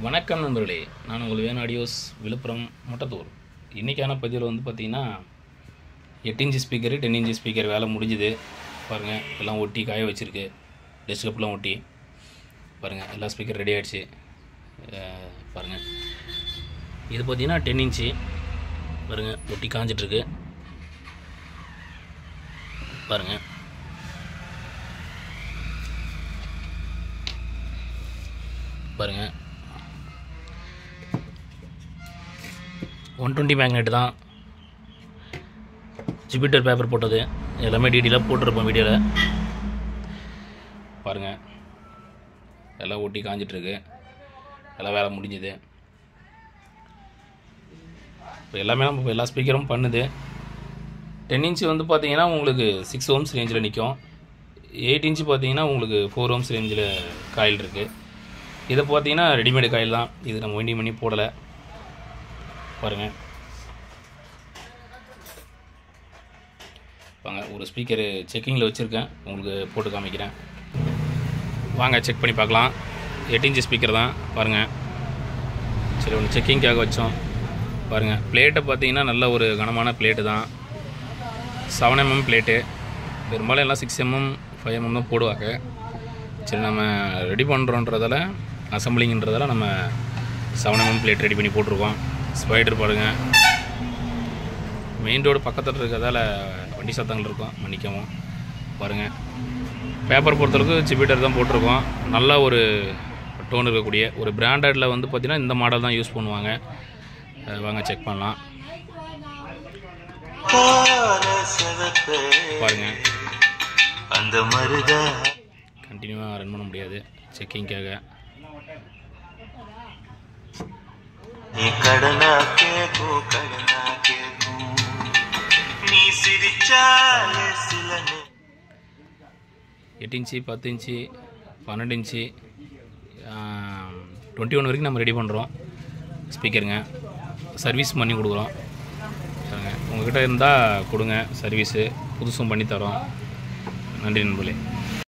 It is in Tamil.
வணக்கம் நண்பர்களே, நான் உங்கள் வேணு ஆடியோஸ் விழுப்புரம் முட்டத்தூர். இன்றைக்கான பதிவில் வந்து பார்த்திங்கன்னா 8 இன்ச்சு ஸ்பீக்கரு 10 இன்ச்சு ஸ்பீக்கர் வேலை முடிஞ்சுது. பாருங்கள், எல்லாம் ஒட்டி காய வச்சுருக்கு. டெஸ்க்டாப்லாம் ஒட்டி பாருங்கள், எல்லா ஸ்பீக்கர் ரெடி ஆகிடுச்சு. பாருங்கள், இது பார்த்திங்கன்னா 10 இன்ச்சு பாருங்கள், ஒட்டி காஞ்சிட்ருக்கு. பாருங்கள், பாருங்கள் 120 மேக்னெட் தான், ஜூபிட்டர் பேப்பர் போட்டது. எல்லாமே டீட்டெயிலாக போட்டிருப்போம் வீடியோவில். பாருங்கள், எல்லாம் ஒட்டி காஞ்சிட்ருக்கு. எல்லாம் வேலை முடிஞ்சுது. இப்போ எல்லாமே நம்ம எல்லா ஸ்பீக்கரும் பண்ணுது. 10 இன்ச்சு வந்து பார்த்திங்கன்னா உங்களுக்கு 6 ohms ரேஞ்சில் நிற்கும். 8 இன்ச்சு பார்த்திங்கன்னா உங்களுக்கு 4 ohms ரேஞ்சில் காயில் இருக்குது. இதை பார்த்திங்கன்னா ரெடிமேடு காயில் தான், இது நம்ம வைண்டிங் பண்ணி போடலை. பாருங்கள், வாங்க ஒரு ஸ்பீக்கரு செக்கிங்கில் வச்சுருக்கேன், உங்களுக்கு போட்டு காமிக்கிறேன். வாங்க செக் பண்ணி பார்க்கலாம். 8 இன்ச்சு ஸ்பீக்கர் தான் பாருங்கள். சரி, ஒன்று செக்கிங்காக வச்சோம். பாருங்கள், பிளேட்டை பார்த்தீங்கன்னா நல்ல ஒரு கனமான பிளேட்டு தான். 7 mm பிளேட்டு. பெரும்பாலும் எல்லாம் 6 mm 5 mm தான் போடுவாங்க. சரி, நம்ம ரெடி பண்ணுறோன்றதால, அசம்பிளிங்கன்றதால நம்ம 7 mm பிளேட் ரெடி பண்ணி போட்டிருக்கோம். ஸ்பைடர் பாருங்கள், மெயின் ரோடு பக்கத்தில் இருக்கிறதால வண்டி சத்தங்கள் இருக்கும், மன்னிக்கவும். பாருங்கள், பேப்பர் பொறுத்தளவுக்கு ஜூபிட்டர் தான் போட்டிருக்கோம். நல்ல ஒரு டோன் இருக்கக்கூடிய ஒரு பிராண்டடில் வந்து பார்த்திங்கன்னா இந்த மாடல் தான் யூஸ் பண்ணுவாங்க. வாங்க செக் பண்ணலாம். பாருங்கள், அந்த மாதிரி கண்டினியூவாக ரன் பண்ண முடியாது செக்கிங்காக. நீ கடனா கேக்கும் கடனா கேக்கும் நீ சிரிச்சாலே சிலனே. 8 இன்ச்சு 10 இன்ச்சு 12 இன்ச்சு 21 வரைக்கும் நம்ம ரெடி பண்ணுறோம் ஸ்பீக்கருங்க. சர்வீஸ் பண்ணி கொடுக்குறோம். உங்கள்கிட்ட இருந்தால் கொடுங்க, சர்வீஸு புதுசும் பண்ணித்தரோம். நன்றி நண்பர்களே.